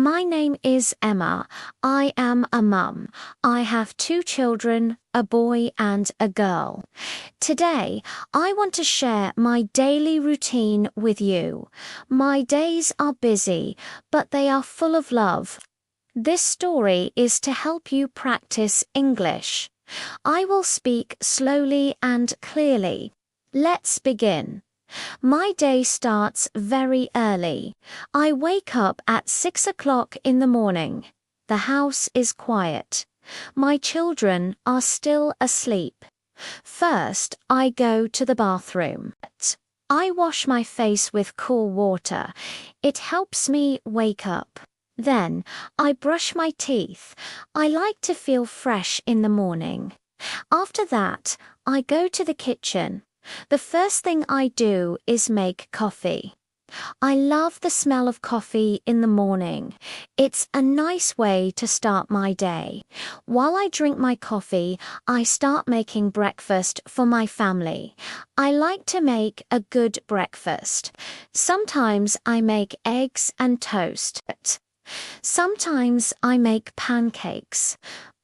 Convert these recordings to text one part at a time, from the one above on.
My name is Emma. I am a mum. I have two children, a boy and a girl. Today, I want to share my daily routine with you. My days are busy, but they are full of love. This story is to help you practice English. I will speak slowly and clearly. Let's begin. My day starts very early. I wake up at 6 o'clock in the morning. The house is quiet. My children are still asleep. First, I go to the bathroom. I wash my face with cool water. It helps me wake up. Then, I brush my teeth. I like to feel fresh in the morning. After that, I go to the kitchen. The first thing I do is make coffee. I love the smell of coffee in the morning. It's a nice way to start my day. While I drink my coffee, I start making breakfast for my family. I like to make a good breakfast. Sometimes I make eggs and toast. Sometimes I make pancakes.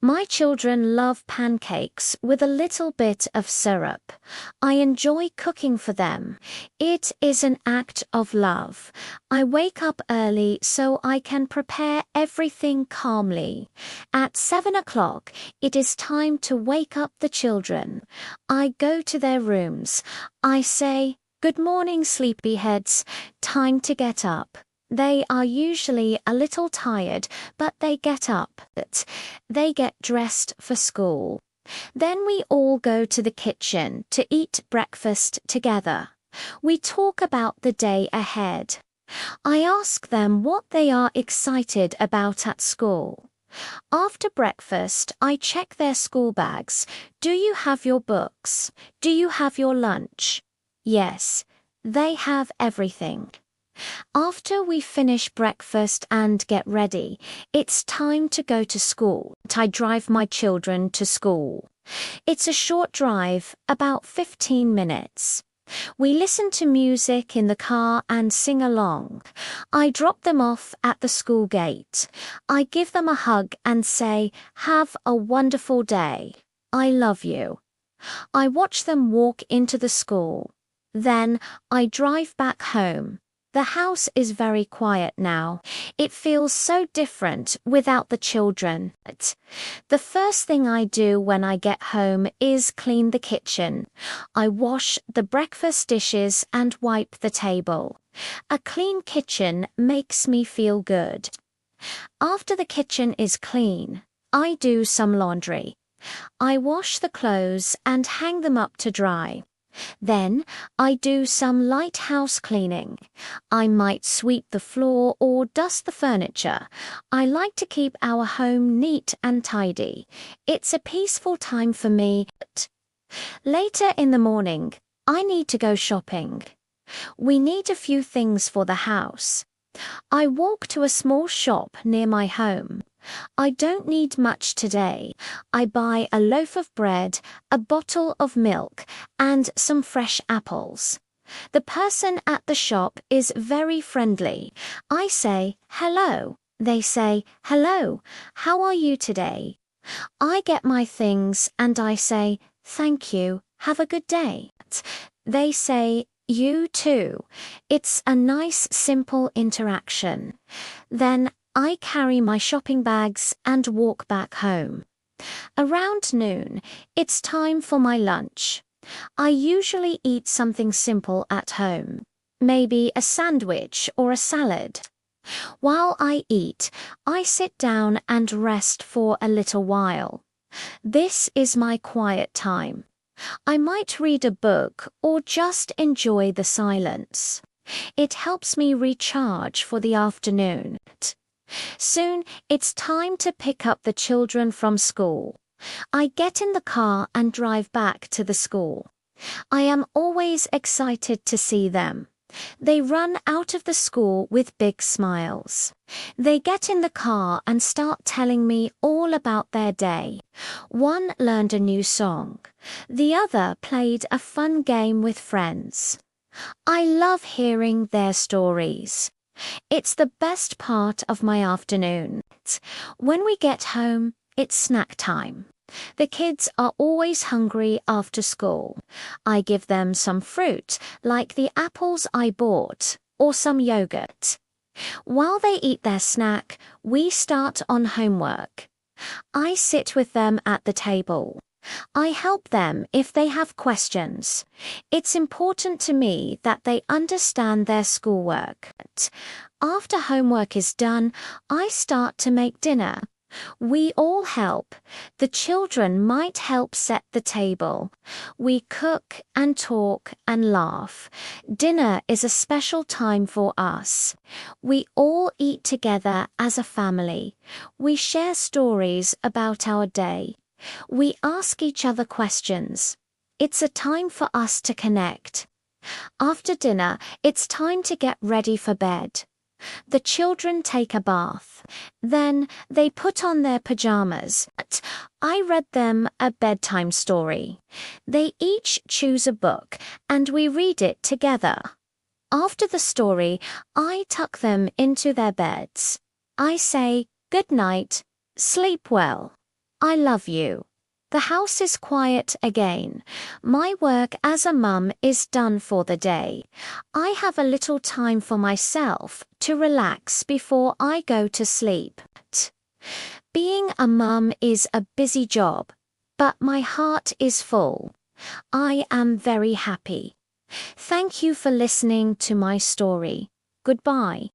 My children love pancakes with a little bit of syrup. I enjoy cooking for them. It is an act of love. I wake up early so I can prepare everything calmly. At 7 o'clock, it is time to wake up the children. I go to their rooms. I say, "Good morning, sleepyheads. Time to get up." They are usually a little tired, but they get up. They get dressed for school. Then we all go to the kitchen to eat breakfast together. We talk about the day ahead. I ask them what they are excited about at school. After breakfast, I check their school bags. Do you have your books? Do you have your lunch? Yes, they have everything. After we finish breakfast and get ready, it's time to go to school. I drive my children to school. It's a short drive, about 15 minutes. We listen to music in the car and sing along. I drop them off at the school gate. I give them a hug and say, "Have a wonderful day. I love you." I watch them walk into the school. Then I drive back home. The house is very quiet now. It feels so different without the children. The first thing I do when I get home is clean the kitchen. I wash the breakfast dishes and wipe the table. A clean kitchen makes me feel good. After the kitchen is clean, I do some laundry. I wash the clothes and hang them up to dry. Then I do some light house cleaning. I might sweep the floor or dust the furniture. I like to keep our home neat and tidy. It's a peaceful time for me. Later in the morning, I need to go shopping. We need a few things for the house. I walk to a small shop near my home. I don't need much today. I buy a loaf of bread, a bottle of milk, and some fresh apples. The person at the shop is very friendly. I say, "Hello." They say, "Hello, how are you today?" I get my things and I say, "Thank you, have a good day." They say, "You too." It's a nice, simple interaction. Then I carry my shopping bags and walk back home. Around noon, it's time for my lunch. I usually eat something simple at home, maybe a sandwich or a salad. While I eat, I sit down and rest for a little while. This is my quiet time. I might read a book or just enjoy the silence. It helps me recharge for the afternoon. Soon, it's time to pick up the children from school. I get in the car and drive back to the school. I am always excited to see them. They run out of the school with big smiles. They get in the car and start telling me all about their day. One learned a new song. The other played a fun game with friends. I love hearing their stories. It's the best part of my afternoon. When we get home, it's snack time. The kids are always hungry after school. I give them some fruit, like the apples I bought, or some yogurt. While they eat their snack, we start on homework. I sit with them at the table. I help them if they have questions. It's important to me that they understand their schoolwork. After homework is done, I start to make dinner. We all help. The children might help set the table. We cook and talk and laugh. Dinner is a special time for us. We all eat together as a family. We share stories about our day. We ask each other questions. It's a time for us to connect. After dinner, it's time to get ready for bed. The children take a bath. Then they put on their pajamas. I read them a bedtime story. They each choose a book and we read it together. After the story, I tuck them into their beds. I say, "Good night, sleep well. I love you." The house is quiet again. My work as a mum is done for the day. I have a little time for myself to relax before I go to sleep. Being a mum is a busy job, but my heart is full. I am very happy. Thank you for listening to my story. Goodbye.